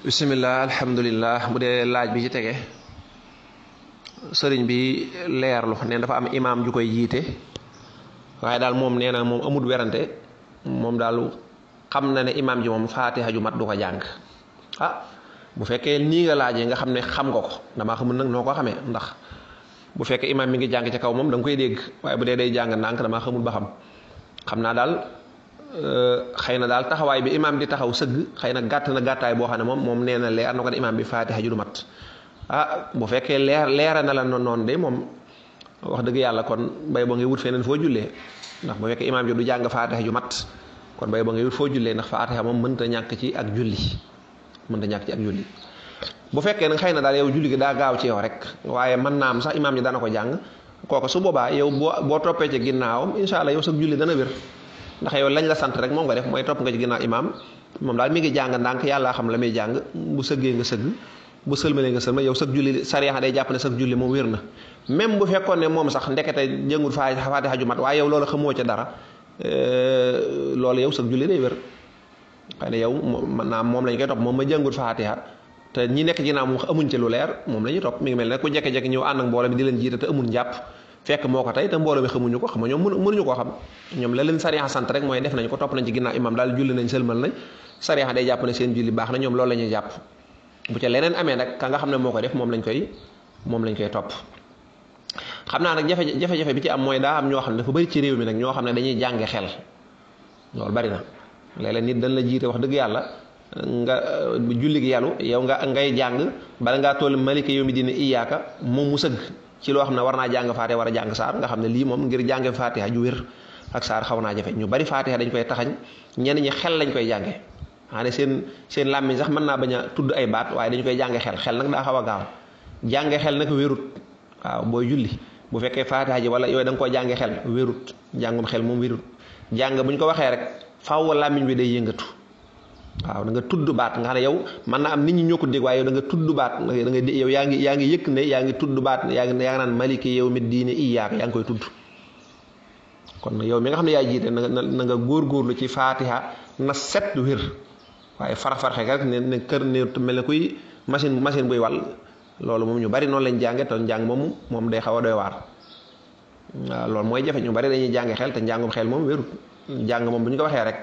bismillah alhamdulillah bu dee laaj bi ci tege sëriñ bi leerlu ne dafa am imaam ju koy jiite waaye daal moom nee na moom amut werante moom daal xam na ne imaam ji moom faatiha ju mat du ko jàng bu fekkee nii nga laajee nga xam ne xam nga ko damaa xamul nag noo ko xamee ndax bu fekkee imaam mi ngi jàng ci kaw moom da nga koy dégg waaye bu dee day jàng ndànk damaa xamul ba xam naa daal xëy na daal taxawaay bi imaam di taxaw sëgg xëy na gàtt na gàttaay boo xam ne moom nee na leer na ko ne imaam bi faatiha ju du mat bu fekkee leera na la noonu de moom wax dëgg yàlla kon bay ba ngay wut feneen foo jullee ndax bu fekkee imaam ji du jàng faatiha ju mat kon bay ba ngay wut foo jullee ndax faatiha moom mënta ñàkk ci ak julli bu fekkee nag xëy na daal yow julli gi daa gaaw ci yow rek waaye mën naa am sax imaam ji dana ko jàng kooku su boobaa yow boo toppee ci ginnaawam incha allah yow sax julli dana wér ndax yow lañ la sant rek moom nga def mooy topp nga ci ginnaaw imaam moom daal mi ngi jàng ndànk yàllaa xam la muy jàng bu sëggee nga sëgg bu sëlmalee nga sëlma yow sax julli sariya day jàpp ne sax julli moom wér na même bu fekkoon ne moom sax ndekete jëngul faatiha ju mat waaye yow loolu xamoo ca dara loolu yow sax julli day wér xëy na yow mën naa moom lañ koy topp moom ma jëngul faatiha te ñi nekk ginnaaw moom amuñ ci lu leer moom la ñuy topp mi ngi mel ne ku jekke-jekke ñëw ànd ak mbooloo mi di leen jiite te amul njàpp fekk moo ko tey te mbooloo mi xamuñu ko xam ñoom mënuñu koo xam ñoom la leen sariya sant rek mooy def nañ ko topp nañ ci ginnaaw imam daal julli nañ sëlmal nañ sariya day jàpp ne seen julli baax na ñoom loolu la ñuy jàpp bu ca leneen amee nag ka nga xam ne moo ko def moom lañ koy topp xam naa nag jafe-jafe bi ci am mooy daa am ñoo xam ne dafa bëri ci réew mi nag ñoo xam ne dañuy jànge xel loolu bari na léeg-léeg nit dañ la jiite wax dëgg yàlla nga julli gi yàllu yow ngay jàng bala ngaa toll malika yow mi dina iyaaka moom mu sëgg ci loo xam ne war naa jàng faatiha war a jàng saar nga xam ne lii moom ngir jànge faatiha ju wér ak saar xaw naa jafe ñu bari faatiha dañ koy taxañ ñenn ñi xel lañ koy jànge xanaa seen làmmiñ sax mën naa bañ a tudd ay baat waaye dañu koy jànge xel nag daa xaw a gaaw jànge xel nag wérut waaw booy julli bu fekkee faatiha ji wala yooyu da nga koo jànge xel wérut jàngum xel moom wérut jàng bu ñu ko waxee rek faaw làmmiñ bi day yëngatu waaw da nga tudd baat nga xam ne yow mën na am nit ñi ñoo ko dégg waaye yow da nga tudd baat da nga yow yaa ngi yëkk ne yaa ngi tudd baat yaa ngi naan maliki yow mi diine iyaaka yaa ngi koy tudd kon yow mi nga xam ne yaa jiite na nga góorgóorlu ci faatiha na set wér waaye farax-faraxe rek ne kër ne mel ne kuy machine buy wàll loolu moom ñu bari noonu lañ jànge te njàng moom day xaw a doy waar waaw loolu mooy jafe ñu bari dañuy jànge xel te njàngum xel moom wérut jàng moom bu ñu ko waxee rek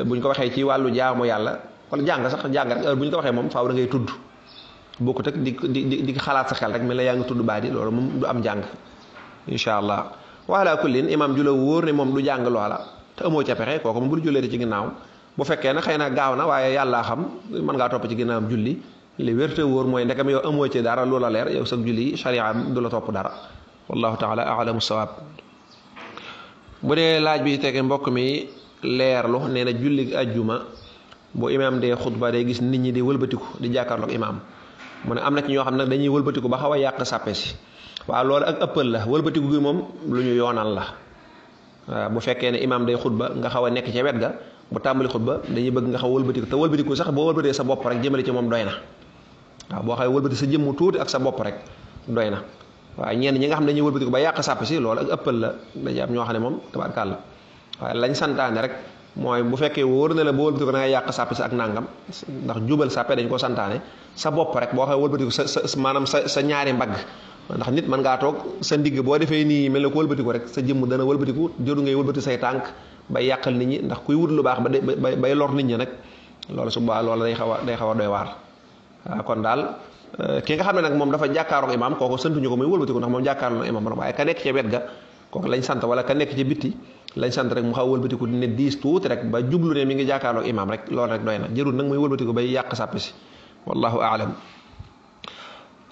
buñ ko waxee ci wàllu jaamu yàlla wala jàng rek heure bu ñu ko waxee moom faaw da ngay tudd bokkut ak di xalaat sa xel rek mel la yaa ngi tudd baat yi loolu moom du am jàng incha allah wala kullin imam ju la wóor ne moom du jàng loola te amoo ca pexe kooku moom bul jullee ci ginnaaw bu fekkee ne xëy na gaaw na waaye yàllaa xam mën ngaa topp ci ginnaawam julli li wér te wóor mooy ndekam yow amoo ci dara loola leer yow sax julli sharia du la topp dara wallahu taala alamu sawaab bu dee laaj bi tege mbokk mi leerlu nee na julli ajjuma bu imaam dee xutba day gis nit ñi di wëlbatiku di jàkkaarloog imaam mu ne am na ci ñoo xam ne dañuy wëlbatiku ba xaw a yàq sàppe si waaw loolu ak ëppal la wëlbatiku gi moom lu ñu yoonal la waaw bu fekkee ne imaam day xutba nga xaw a nekk ca wet ga bu tàmbali xutba dañuy bëgg nga xaw a wëlbatiku te wëlbatiku sax boo wëlbatee sa bopp rek jëmale ci moom doy na waaw boo xawee wëlbati sa jëmmu tuuti ak sa bopp rek doy na waaye ñenn ñi nga xam ne dañuy wëlbatiku ba yàq sàppe si loolu ak ëppal la dañuy am ñoo xam ne moom tabaarkàlla waaye lañ santaane rek mooy bu fekkee wóor na la boo wëlbatiku da ngay yàq sàppe si ak nàngam ndax jubal sàppe dañ ko santaane sa bopp rek boo xawee wëlbatiku maanaam sa ñaari mbagg ndax nit mën ngaa toog sa ndigg boo defee nii mel ne ko wëlbatiku rek sa jëmm dana wëlbatiku jëru ngay wëlbati say tànk bay yàqal nit ñi ndax kuy wut lu baax bay lor nit ñi nag loolu su boobaa loolu day xaw a doy waar waaw kon daal ki nga xam ne nag moom dafa jàkkaaroog imaam kooku santuñu ko muy wëlbatiku ndax moom jàkkaarloo imaam waaye ka nekk ca wet ga kooku lañ sant wala ka nekk ci bitti lañ sant rek mu xaw wëlbatiku ne diis tuuti rek ba jublu ne mi ngi jàkkaarloog imaam rek loolu rek doy na jërul nag muy wëlbatiku bay yàq sàpp si wallahu aalam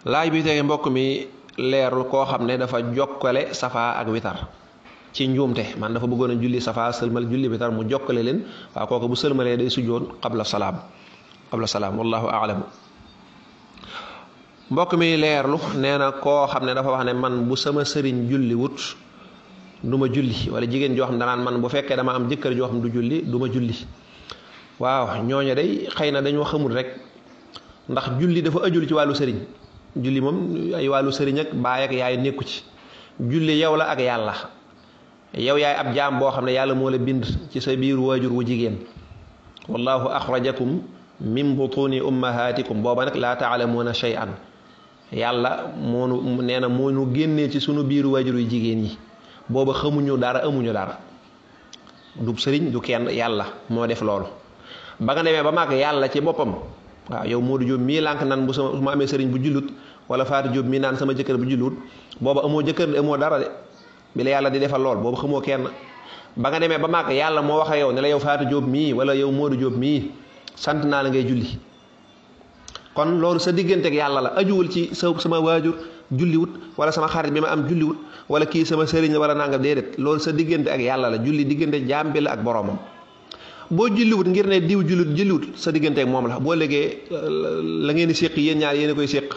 laaj bi tege mbokk mi leerul koo xam ne dafa jokkale safa ak witar ci njuumte man dafa bëggoon a julli safa sëlmal julli witar mu jokkale leen waaw kooku bu sëlmalee day sujjoon qabla salaam wallahu aalam mbokk mi leerlu nee na koo xam ne dafa wax ne man bu sama sëriñ julli wut du ma julli wala jigéen joo xam ne danaan man bu fekkee dama am jëkkër joo xam du julli du ma julli waaw ñooñu day xëy na dañoo xamul rek ndax julli dafa ajul ci wàllu sëriñ julli moom ay wàllu sëriñ ak baay ak yaay nekku ci julli yow la ak yàlla yow yaay ab jaam boo xam ne yàlla moo la bind ci sa biir waajur wu jigéen wallahu axrajakum min butuni ummahatikum booba nag laa taalamuuna shay'an yàlla moonu nee na moo nu génnee ci sunu biiru waajur yu jigéen yi booba xamuñu dara amuñu dara du sëriñ du kenn yàlla moo def loolu ba nga demee ba màgg yàlla ci boppam waaw yow Modou Diop mii lànk nan bu su ma amee sëriñ bu jullut wala Fatou Diop mii naan sama jëkkër bu jullut booba amoo jëkkër de amoo dara de bi la yàlla di defal lool boobu xamoo kenn ba nga demee ba màgg yàlla moo wax ak yow ne la yow Fatou Diop mii wala yow Modou Diop mii sant naa la ngay julli kon loolu sa digganteeg yàlla la ajuwul ci sama waajur julliwut wala sama xarit bi ma am julliwut wala kii sama sëriñ wala nangam déedéet loolu sa diggante ak yàlla la julli diggante jaam bi la ak boroomam boo julliwut ngir ne diw julliwut sa diggante ak moom la boo léegee la ngeen di séq yéen ñaar yéen a koy séq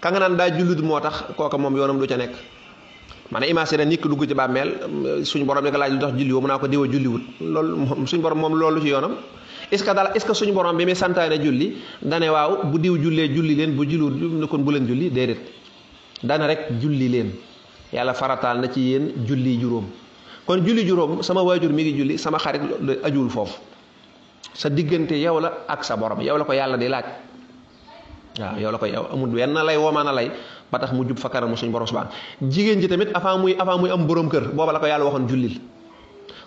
ka nga naan daa jullit moo tax kooka moom yoonam du ca nekk maanaam imaginer nit ki dugg ci bàmmeel suñu borom di ko laaj lu tax julli woo mu naa ko diwa julliwut loolu suñu borom moom loolu ci yoonam est-ce que suñu borom bi muy santaane julli dane waaw bu diw jullee julli leen bu julliwut kon bu leen julli déedéet dana rek julli leen yàlla farataal na ci yéen julli juróom kon julli juróom sama waajur mi ngi julli sama xarit ajuwul foofu sa diggante yow la ak sa borom yow la ko yàlla di laaj waaw yow la ko yow amul wenn lay woomaan a lay ba tax mu jub fa kanamu suñu borom subhanahu jigéen ji tamit avant muy am borom kër booba la ko yàlla waxoon jullil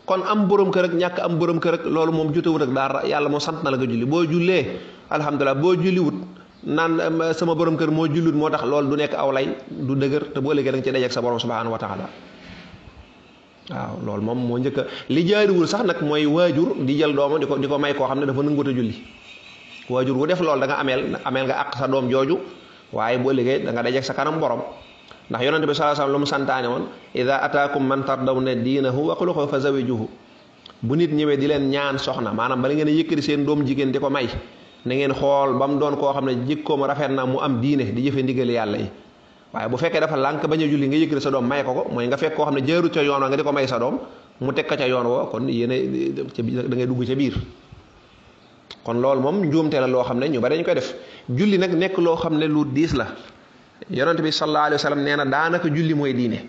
kon am borom kër ak ñàkk am borom kër ak loolu moom jotewut ak dara yàlla moo sant na la nga julli boo jullee alhamdulilah boo julliwut naan sama borom kër moo jullut moo tax loolu du nekk aw lay du dëgër te boo ëllëgee da nga ci dajeek sa borom subhanahu wa taala waaw loolu moom moo njëkk a li jaariwul sax nag mooy waajur di jël doomam di ko may koo xam ne dafa nanguwut a julli waajur wu def loolu da nga ameel nga àq sa doom jooju waaye boo ëllëgee da nga dajeek sa kanam borom ndax yonent bi sallallahu alayhi wasallam lu mu santaane woon ida ataakum man tardawna diinahu wa xuluqahu fa zawijuhu bu nit ñëwee di leen ñaan soxna maanaam bala ngeen a yëkkati seen doom jigéen di ko may na ngeen xool ba mu doon koo xam ne jikkoom rafet na mu am diine di jëfe ndigal yàlla yi waaye bu fekkee dafa lànk bañ a julli nga yëkkati sa doom may ko mooy nga fekk koo xam ne jaarut ca yoon wa nga di ko may sa doom mu teg ka ca yoon woo kon yéene da ngay dugg ca biir kon loolu moom njuumte la loo xam ne ñu bari dañ koy def julli nag nekk loo xam ne lu diis la yonent bi sallallahu alayhi wa sallam nee na daanaka julli mooy diine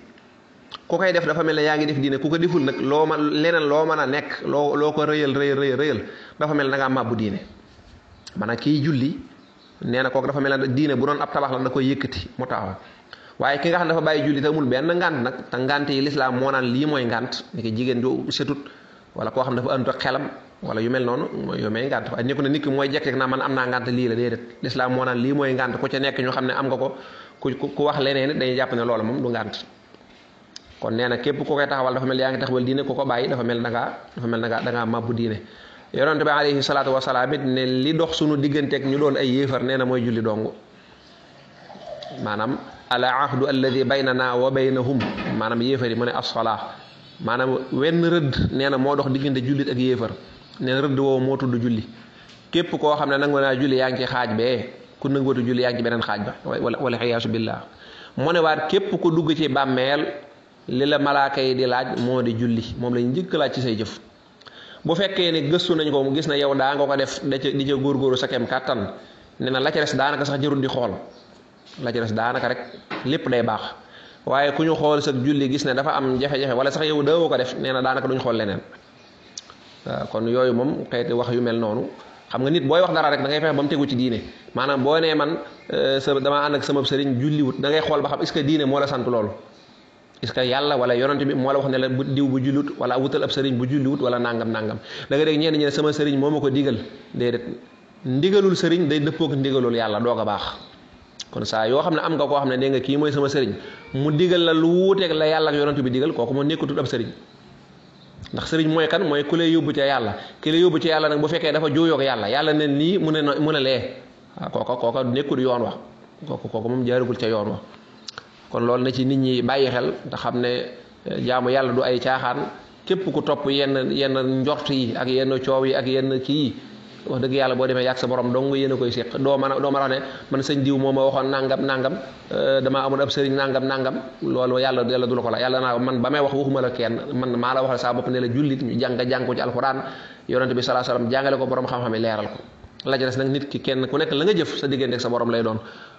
ku koy def dafa mel ne yaa ngi def diine ku ko deful nag loo man leneen loo mën a nekk loo ko rëyal dafa mel ne da ngaa màbbu diine maanaam kii julli nee na kooku dafa mel ne diine bu doon ab tabax la da koy yëkkati mu taxaw waaye ki nga xam ne dafa bàyyi julli te amul benn ngant nag te ngant yi lislaam moo naan lii mooy ngant ni ki jigéen ju setut wala koo xam ne dafa àndut ak xelam wala yu mel noonu mooy yu may ngant waaye nekku ne nit ki mooy jekk naa man am naa ngant lii la déedéet lislaam moo naan lii mooy ngant ku ca nekk ñu xam ne am nga ko ku wax leneen dañuy jàpp ne loolu moom du ngant kon nee na képp ku koy taxawal dafa mel yaa ngi taxawal diine ku ko bàyyi dafa mel da ngaa mabbu diine yonent bi alayhi salaatu wasalaam it ne li dox sunu digganteeg ñu doon ay yéefar nee na mooy julli dong maanaam ala ahdu alladi baynana wa baynahum maanaam yéefar yi mu ne as-salaa maanaam wenn rëdd nee na moo dox diggante jullit ak yéefar nee na rëdd woowu moo tudd julli képp koo xam ne nangu naa julli yaa ngi ci xaaj bee ku nanguwatu julli yaa ngi ci beneen xaaj ba wala xiyaasu billah mu ne waat képp ku dugg ci bàmmeel li la malaaka yi di laaj moo di julli moom lañ njëkk laaj ci say jëf bu fekkee ne gëstu nañ ko mu gis na yow daa nga ko def di ca góorgóoru sa kem kàttan ne na la ca des daanaka sax jarul di xool la ca des daanaka rek lépp day baax waaye ku ñu xool sa julli gis ne dafa am jafe-jafe wala sax yow daawoo ko def nee na daanaka duñ xool leneen waaw kon yooyu moom xeeti wax yu mel noonu xam nga nit booy wax dara rek da ngay fexe ba mu tegu ci diine maanaam boo nee man damaa ànd ak sama sëriñ julliwut da ngay xool ba xam est-ce que diine moo la sant loolu est-ce que yàlla wala yonent bi moo la wax ne la diw bu jullut wala wutal ab sëriñ bu julliwut wala nangam da nga dégg ñenn ñi ne sama sëriñ moo ma ko digal déedéet ndigalul sëriñ day dëppook ndigalul yàlla doog a baax kon saa yoo xam ne am nga koo xam ne dégg nga kii mooy sama sëriñ mu digal la lu wuuteeg la yàlla ak yonent bi digal kooku moo nekkatul ab sëriñ ndax sëriñ mooy kan mooy ku lay yóbbu ca yàlla ki lay yóbbu ci yàlla nag bu fekkee dafa juuyoog yàlla ne nii mu ne lee waaw kooka nekkul yoon wax kooku moom jaarugul ca yoon wax kon loolu na ci nit ñi bàyyi xel te xam ne jaamu yàlla du ay caaxaan képp ku topp yenn njort yi ak yenn coow yi ak yenn kii yi wax dëgg yàlla boo demee yàgg sa borom dong yéen a koy séq doo mën a wax ne man sëñ diw moo ma waxoon nangam damaa amoon ab sëriñ nangam loolu yàlla du la ko la yàlla naa man ba may wax waxuma la kenn man maa la waxal saa bopp ne la jullit ñu jàng ko ci alxuraan yonent bi sallallahu alayhi wasallam jàngale ko borom xam-xam yi leeral ko la ca des nag nit ki kenn ku nekk la nga jëf sa diggante ak sa borom lay doon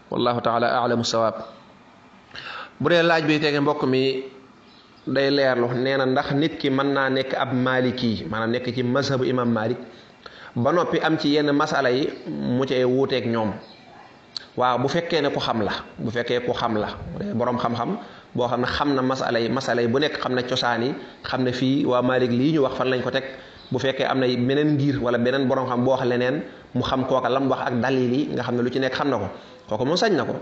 wallahu taala a'lamu sawaab bu dee laaj bi tege mbokk mi day leerlu nee na ndax nit ki mën naa nekk ab maliki maanaam nekk ci mazhabu imam malik ba noppi am ci yenn masala yi mu cay wuuteeg ñoom. waaw bu fekkee ne ku xam la bu fekkee ku xam la borom xam-xam boo xam ne xam na masala yi bu nekk xam ne cosaan yi xam ne fii waa Malik lii ñu wax fan lañ ko teg bu fekkee am na beneen ngir wala beneen borom xam boo wax leneen mu xam kooka lam wax ak dalil yi nga xam ne lu ci nekk xam na ko kooku moom sañ na ko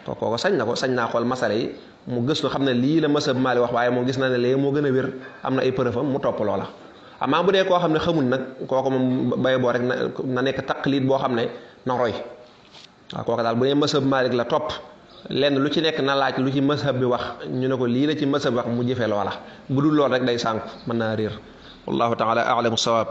kooku sañ naa xool masala yi mu gëstu xam ne lii la masab Malik wax waaye moo gis na ne léegi moo gën a wér am na ay preuve am mu topp loola. amaa bu dee koo xam ne xamul nag kooku moom bay boo rek na nekk taqlid boo xam ne na roy waaw kooku daal bu dee masab Malik la topp lenn lu ci nekk na laaj lu ci masab bi wax ñu ne ko lii la ci masab wax mu jëfe loola bu dul lool rek day sànku mën naa réer wallahu taala a'lamu sawaab